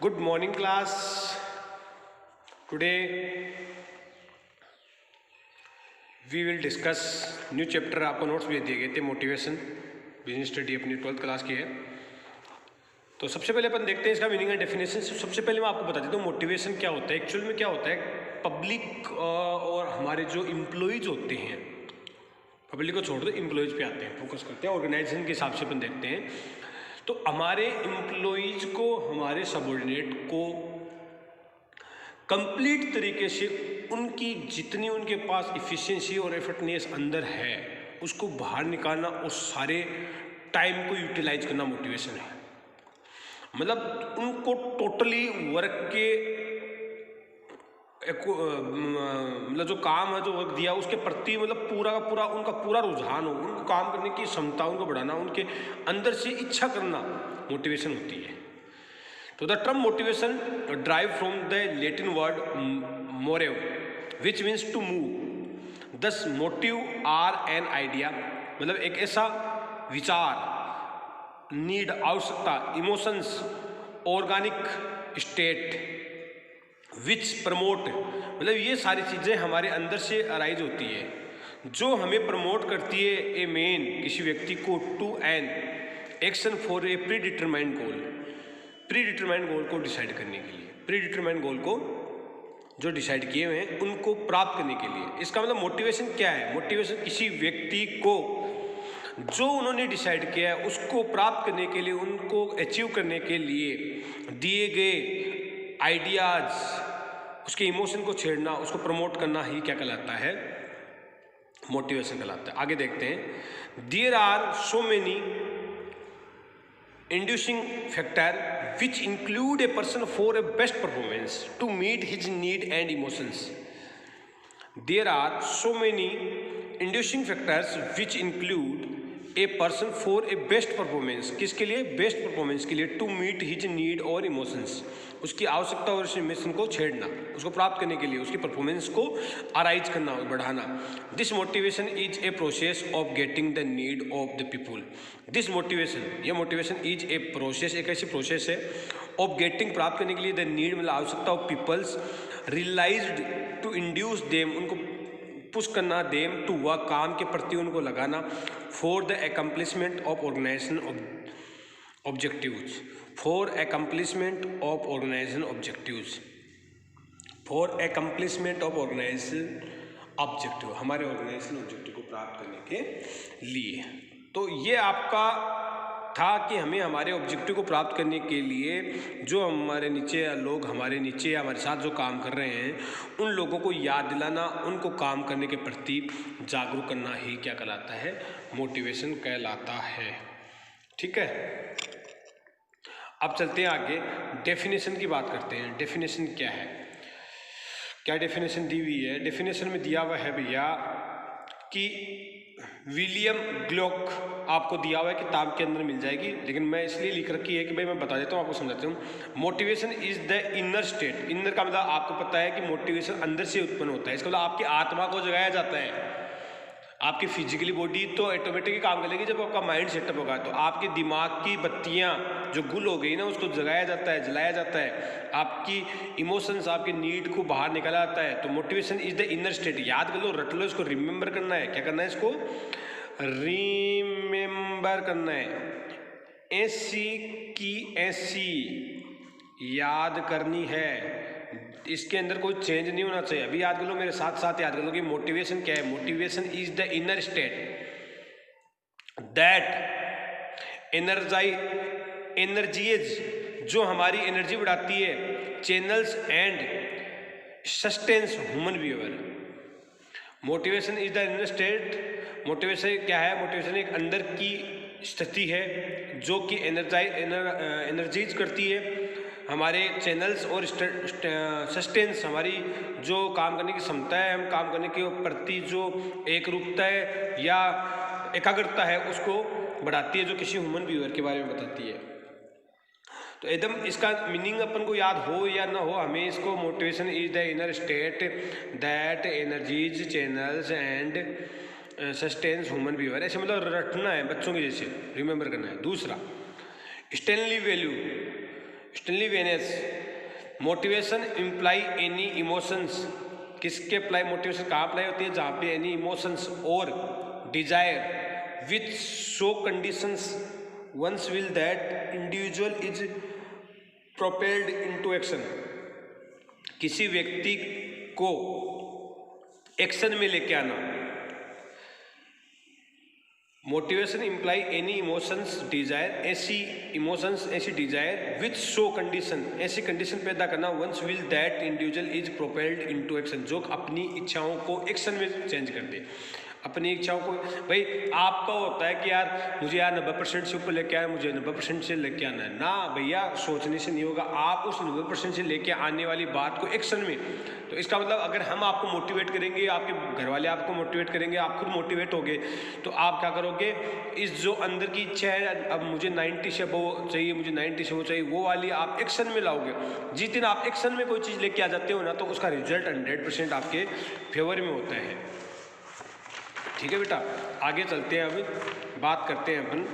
Good morning, class. Today we will discuss new chapter. आपको notes भी दिए गए थे. मोटिवेशन बिजनेस स्टडी अपनी 12th क्लास की है. तो सबसे पहले अपन देखते हैं इसका मीनिंग एंड डेफिनेशन. सबसे पहले मैं आपको बता देता हूँ मोटिवेशन क्या होता है. एक्चुअल में क्या होता है, पब्लिक और हमारे जो एम्प्लॉइज होते हैं, पब्लिक को छोड़ दो, एम्प्लॉइज पे आते हैं, फोकस करते हैं. ऑर्गेनाइजेशन के हिसाब से अपन देखते हैं. तो हमारे एम्प्लॉइज को, हमारे सबऑर्डिनेट को कंप्लीट तरीके से उनकी जितनी उनके पास इफ़िशिएंसी और एफर्टनेस अंदर है उसको बाहर निकालना, उस सारे टाइम को यूटिलाइज करना मोटिवेशन है. मतलब उनको टोटली वर्क के मतलब जो काम है, जो वर्क दिया उसके प्रति मतलब पूरा का पूरा उनका पूरा रुझान हो, उनको काम करने की क्षमता उनको बढ़ाना, उनके अंदर से इच्छा करना मोटिवेशन होती है. तो the term motivation drive from the Latin word movere which means to move. Thus motive are an idea, मतलब एक ऐसा विचार, नीड, आवश्यकता, emotions, organic state which promote, मतलब ये सारी चीज़ें हमारे अंदर से अराइज होती है जो हमें प्रमोट करती है ए मेन, किसी व्यक्ति को, to an action for a predetermined goal. Predetermined goal को डिसाइड करने के लिए, प्री डिटरमाइंड गोल को जो डिसाइड किए हुए हैं उनको प्राप्त करने के लिए. इसका मतलब मोटिवेशन क्या है? मोटिवेशन किसी व्यक्ति को जो उन्होंने डिसाइड किया है उसको प्राप्त करने के लिए, उनको अचीव करने के लिए दिए गए आइडियाज, उसके इमोशन को छेड़ना, उसको प्रमोट करना ही क्या कहलाता है? मोटिवेशन कहलाता है. आगे देखते हैं. There are so many inducing factor which include a person for a best performance to meet his need and emotions. There are so many inducing factors which include a person for a best performance. किसके लिए? Best performance के लिए. To meet his need और emotions, उसकी आवश्यकता और emotion को छेड़ना, उसको प्राप्त करने के लिए उसकी परफॉर्मेंस को अराइज करना और बढ़ाना. This motivation is a process of getting the need of the people. This motivation, यह मोटिवेशन इज ए प्रोसेस, एक ऐसी प्रोसेस है ऑफ गेटिंग, प्राप्त करने के लिए, द नीड मतलब आवश्यकता, of peoples realised to induce them, उनको पुश करना, देम टू वर्क, काम के प्रति उनको लगाना, for the accomplishment of organisation objectives, for accomplishment of organisation objectives, for accomplishment of organisation objective, हमारे ऑर्गेनाइजेशन ऑब्जेक्टिव को प्राप्त करने के लिए. तो ये आपका था कि हमें हमारे ऑब्जेक्टिव को प्राप्त करने के लिए जो हमारे नीचे लोग, हमारे नीचे हमारे साथ जो काम कर रहे हैं, उन लोगों को याद दिलाना, उनको काम करने के प्रति जागरूक करना ही क्या कहलाता है? मोटिवेशन कहलाता है. ठीक है, अब चलते हैं आगे, डेफिनेशन की बात करते हैं. डेफिनेशन क्या है? क्या डेफिनेशन दी हुई है? डेफिनेशन में दिया हुआ है भैया कि विलियम ग्लॉक, आपको दिया हुआ है किताब के अंदर मिल जाएगी, लेकिन मैं इसलिए लिख रखी है कि भाई मैं बता देता हूँ, आपको समझाता हूँ. Motivation is the inner state. Inner का मतलब आपको पता है कि मोटिवेशन अंदर से उत्पन्न होता है. इसका मतलब आपकी आत्मा को जगाया जाता है. आपकी फिजिकली बॉडी तो ऑटोमेटिकली काम करेगी जब आपका माइंड सेटअप होगा. तो आपके दिमाग की बत्तियाँ जो गुल हो गई ना, उसको जगाया जाता है, जलाया जाता है. आपकी इमोशंस, आपकी नीड को बाहर निकाला जाता है. तो motivation is the inner state. याद कर लो, रट लो, इसको रिमेंबर करना है. क्या करना है? इसको रिमेंबर करना है. ऐसी की ऐसी याद करनी है. इसके अंदर कोई चेंज नहीं होना चाहिए. अभी याद कर लो, मेरे साथ साथ याद कर लो कि मोटिवेशन क्या है. Motivation is the inner state that energies, जो हमारी एनर्जी बढ़ाती है, channels and sustains human behaviour. Motivation is the inner state. Motivation क्या है? मोटिवेशन एक अंदर की स्थिति है जो कि एनर्जीज करती है हमारे चैनल्स और सस्टेंस, हमारी जो काम करने की क्षमता है, हम काम करने के प्रति जो एक रूपता है या एकाग्रता है उसको बढ़ाती है, जो किसी ह्यूमन बिहेवियर के बारे में बताती है. तो एकदम इसका मीनिंग अपन को याद हो या ना हो, हमें इसको motivation is the inner state that energies channels and sustains human behaviour, ऐसे मतलब रटना है बच्चों के जैसे, रिमेंबर करना है. दूसरा, Stanley value. Stanley Vance, motivation imply any emotions, किसके अप्लाई मोटिवेशन कहाँ अप्लाई होती है, जहाँ पे एनी इमोशंस और desire with so conditions one's will that individual is propelled into action, किसी व्यक्ति को एक्शन में लेके आना। Motivation imply any emotions desire, ऐसी इमोशंस ऐसी डिजायर विथ सो कंडीशन, ऐसी कंडीशन पैदा करना one's will that individual is propelled into action, जो अपनी इच्छाओं को एक्शन में चेंज कर दे। अपनी इच्छाओं को, भाई आपका होता है कि यार मुझे यार 90% से ऊपर लेके आना, मुझे 90% से लेके आना है ना भैया, सोचने से नहीं होगा। आप उस 90% से लेके आने वाली बात को एक्शन में, तो इसका मतलब अगर हम आपको मोटिवेट करेंगे, आपके घर वाले आपको मोटिवेट करेंगे, आप खुद मोटिवेट होगे, तो आप क्या करोगे, इस जो अंदर की इच्छा है अब मुझे 90 से वो चाहिए, मुझे 90 से वो चाहिए, वो वाली आप एक्शन में लाओगे। जिस दिन आप एक्शन में कोई चीज़ लेके आ जाते हो ना, तो उसका रिजल्ट 100% आपके फेवर में होता है। ठीक है बेटा, आगे चलते हैं, अभी बात करते हैं अपन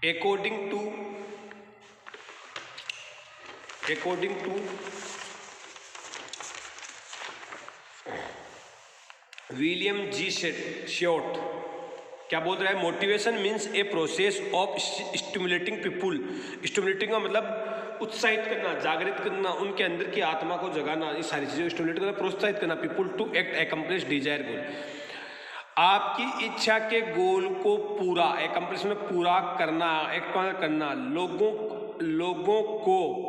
according to William G Scott क्या बोल रहा है, motivation means a process of stimulating people, stimulating का मतलब उत्साहित करना, जागृत करना, उनके अंदर की आत्मा को जगाना, ये सारी चीजें स्टिमुलेट करना, प्रोत्साहित करना, people to act accomplish desire goal, आपकी इच्छा के गोल को पूरा एकम्प्लिश में पूरा करना, एक्ट करना, लोगों को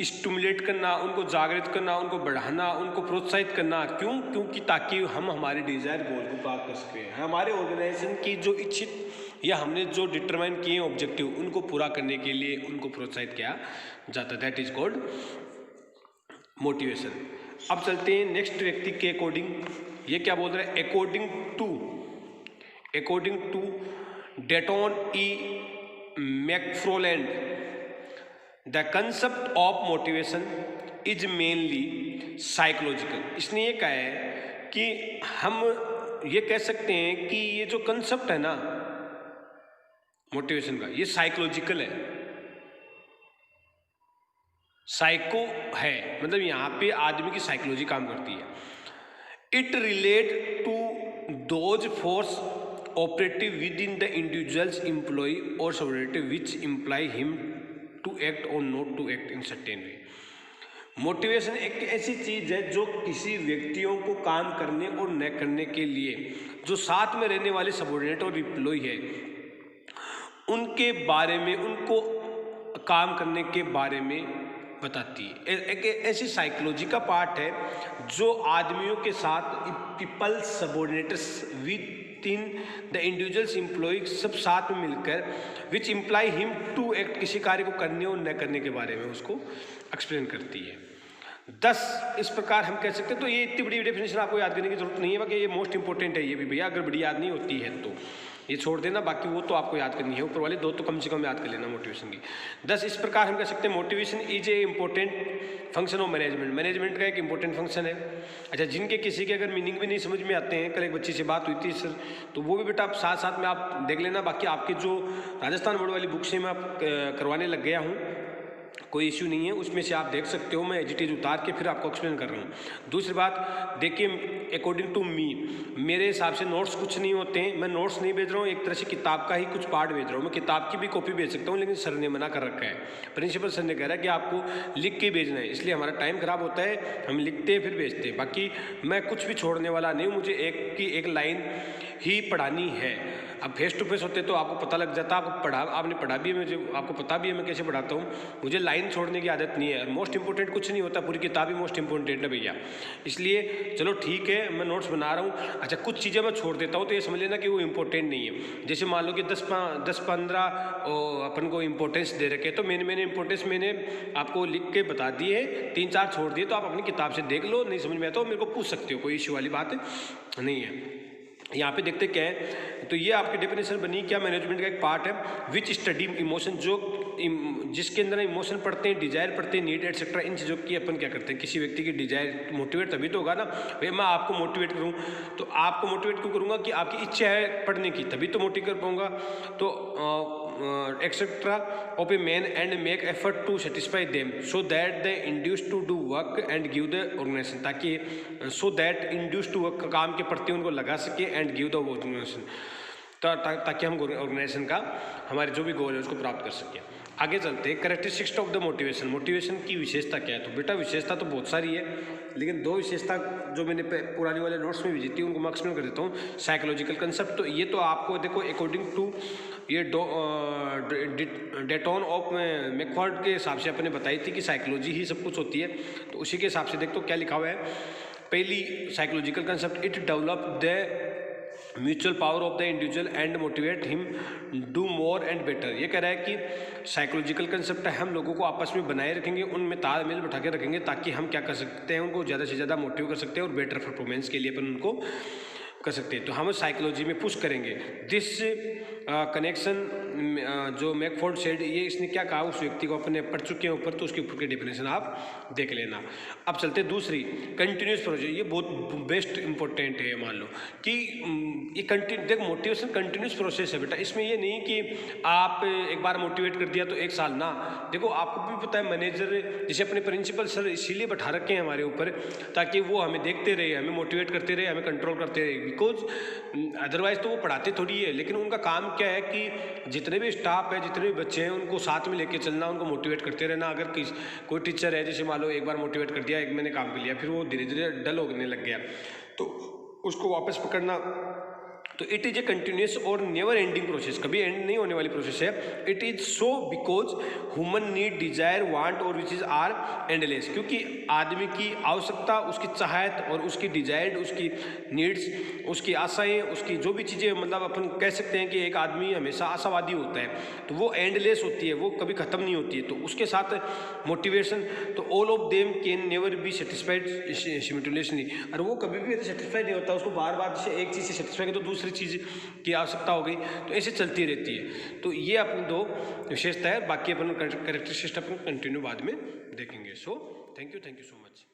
स्टिमुलेट करना, उनको जागृत करना, उनको बढ़ाना, उनको प्रोत्साहित करना। क्योंकि ताकि हम हमारे डिजायर गोल को प्राप्त कर सकें, हमारे ऑर्गेनाइजेशन की जो इच्छित या हमने जो डिटरमाइन किए ऑब्जेक्टिव, उनको पूरा करने के लिए उनको प्रोत्साहित किया जाता है, दैट इज कॉल्ड मोटिवेशन। अब चलते हैं नेक्स्ट व्यक्ति के अकॉर्डिंग, ये क्या बोल रहे हैं, according to Dalton E McFarland, the concept of motivation is mainly psychological. इसने ये कहा है कि हम ये कह सकते हैं कि ये जो कंसेप्ट है ना मोटिवेशन का, ये साइकोलॉजिकल है, साइको है, मतलब यहाँ पे आदमी की साइकोलॉजी काम करती है। It relate to those force operative within the individuals employ or subordinate which imply him to act or not to act in certain way. Motivation एक ऐसी चीज है जो किसी व्यक्तियों को काम करने और न करने के लिए, जो साथ में रहने वाले सबऑर्डिनेट और एम्प्लॉय है, उनके बारे में, उनको काम करने के बारे में बताती है। एक ऐसी साइकोलॉजी का पार्ट है जो आदमियों के साथ, people subordinates within the individuals employ, सब साथ में मिलकर, which imply him to act, किसी कार्य को करने और न करने के बारे में उसको एक्सप्लेन करती है। 10 इस प्रकार हम कह सकते हैं। तो ये इतनी बड़ी डेफिनेशन आपको याद करने की जरूरत नहीं है, बाकी ये मोस्ट इंपॉर्टेंट है ये भी भैया, अगर बड़ी याद नहीं होती है तो ये छोड़ देना, बाकी वो तो आपको याद करनी है, ऊपर वाले 2 तो कम से कम याद कर लेना मोटिवेशन की। 10 इस प्रकार हम कह सकते हैं, motivation is a important function of management का एक इंपॉर्टेंट फंक्शन है। अच्छा, जिनके किसी के अगर मीनिंग भी नहीं समझ में आते हैं, कल एक बच्ची से बात हुई थी सर, तो वो भी बेटा आप साथ साथ में आप देख लेना। बाकी आपके जो राजस्थान बोर्ड वाली बुक से मैं आप करवाने लग गया हूँ, कोई इश्यू नहीं है, उसमें से आप देख सकते हो, मैं एजिटेज उतार के फिर आपको एक्सप्लेन कर रहा हूँ। दूसरी बात देखिए, अकॉर्डिंग टू मी, मेरे हिसाब से नोट्स कुछ नहीं होते हैं, मैं नोट्स नहीं भेज रहा हूँ, एक तरह से किताब का ही कुछ पार्ट भेज रहा हूँ। मैं किताब की भी कॉपी भेज सकता हूँ, लेकिन सर ने मना कर रखा है, प्रिंसिपल सर ने कह रहा है कि आपको लिख के भेजना है, इसलिए हमारा टाइम खराब होता है, हम लिखते हैं फिर भेजते हैं। बाकी मैं कुछ भी छोड़ने वाला नहीं हूँ, मुझे एक की एक लाइन ही पढ़ानी है। अब फेस टू फेस होते तो आपको पता लग जाता, आपने पढ़ा भी है, मुझे आपको पता भी है मैं कैसे पढ़ाता हूँ, मुझे लाइन छोड़ने की आदत नहीं है। मोस्ट इंपॉर्टेंट कुछ नहीं होता, पूरी किताब ही मोस्ट इंपॉर्टेंट है भैया, इसलिए चलो ठीक है, मैं नोट्स बना रहा हूँ। अच्छा, कुछ चीज़ें मैं छोड़ देता हूँ तो ये समझ लेना कि वो इंपॉर्टेंट नहीं है। जैसे मान लो कि 10-15 अपन को इंपॉर्टेंस दे रखे, तो मैंने इंपॉर्टेंस मैंने आपको लिख के बता दिए, 3-4 छोड़ दिए, तो आप अपनी किताब से देख लो, नहीं समझ में आता तो मेरे को पूछ सकते हो, कोई इश्यू वाली बात नहीं है। यहाँ पे देखते क्या है, तो ये आपकी डेफिनेशन बनी क्या, मैनेजमेंट का एक पार्ट है, विच स्टडी इमोशन, जो जिसके अंदर इमोशन पढ़ते हैं, डिजायर पढ़ते हैं, नीड एटसेट्रा, इन चीज़ों की अपन क्या करते हैं, किसी व्यक्ति की डिजायर मोटिवेट तभी तो होगा ना भाई। मैं आपको मोटिवेट करूँ तो आपको मोटिवेट क्यों करूँगा कि आपकी इच्छा है पढ़ने की, तभी तो मोटिवेट कर पाऊँगा। तो extra of a man and make effort to satisfy them so that they induce to do work and give the organisation, ताकि so that induce to work, काम के प्रति उनको लगा सके, एंड गिव द ऑर्गेनाइजेशन, ताकि हम ऑर्गेनाइजेशन का हमारे जो भी गोल है उसको प्राप्त कर सकें। आगे चलते हैं, characteristics of the motivation, motivation की विशेषता क्या है। तो बेटा विशेषता तो बहुत सारी है, लेकिन दो विशेषता जो मैंने पुराने वाले नोट्स में भी दी थी उनको मैं एक्सप्लेन कर देता हूँ। साइकोलॉजिकल कंसेप्ट, तो ये तो आपको देखो अकॉर्डिंग टू ये डेटोन ऑफ मैकफोर्ड के हिसाब से अपने बताई थी कि साइकोलॉजी ही सब कुछ होती है। तो उसी के हिसाब से देखो क्या लिखा हुआ है। पहली psychological concept, it develop the mutual power of the individual and motivate him do more and better. ये कह रहा है कि साइकोलॉजिकल कंसेप्ट है, हम लोगों को आपस में बनाए रखेंगे, उनमें तालमेल बैठा के रखेंगे, ताकि हम क्या कर सकते हैं, उनको ज़्यादा से ज़्यादा मोटिव कर सकते हैं और बेटर परफॉर्मेंस के लिए अपन उनको कर सकते हैं। तो हम साइकोलॉजी में पुश करेंगे। दिस कनेक्शन जो मैकफोर्ड सेड, ये इसने क्या कहा, उस व्यक्ति को अपने पढ़ चुके हैं ऊपर, तो उसके ऊपर की डेफिनेशन आप देख लेना। अब चलते दूसरी, कंटिन्यूस प्रोसेस, ये बहुत बेस्ट इंपॉर्टेंट है। मान लो कि ये देख मोटिवेशन कंटिन्यूस प्रोसेस है बेटा, इसमें ये नहीं कि आप एक बार मोटिवेट कर दिया तो एक साल ना। देखो आपको भी पता है, मैनेजर जैसे अपने प्रिंसिपल सर इसीलिए बैठा रखे हैं हमारे ऊपर, ताकि वो हमें देखते रहे, हमें मोटिवेट करते रहे, हमें कंट्रोल करते रहे, बिकॉज अदरवाइज तो वो पढ़ाते थोड़ी है। लेकिन उनका काम क्या है कि जितने भी स्टाफ है, जितने भी बच्चे हैं, उनको साथ में लेके चलना, उनको मोटिवेट करते रहना। अगर कोई टीचर है, जैसे मान लो एक बार मोटिवेट कर दिया, एक महीने काम कर लिया, फिर वो धीरे धीरे डल होने लग गया, तो उसको वापस पकड़ना। तो इट इज़ ए कंटिन्यूस और नेवर एंडिंग प्रोसेस, कभी एंड नहीं होने वाली प्रोसेस है। It is so because human need, desire, want और विच इज आर एंडलेस, क्योंकि आदमी की आवश्यकता, उसकी चाहत और उसकी डिजायर, उसकी नीड्स, उसकी आशाएं, उसकी जो भी चीज़ें, मतलब अपन कह सकते हैं कि एक आदमी हमेशा आशावादी होता है, तो वो एंडलेस होती है, वो कभी ख़त्म नहीं होती है। तो उसके साथ मोटिवेशन, तो all of them can never be satisfied simultaneously, और वो कभी भी सेटिस्फाइड नहीं होता, उसको बार बार जैसे एक चीज़ से सेटिस्फाई तो दूसरी चीज़ की आवश्यकता हो गई, तो ऐसे चलती रहती है। तो ये अपनी दो विशेषता है, बाकी अपन कैरेक्टरिस्टिक्स अपन कंटिन्यू बाद में देखेंगे। So thank you so much.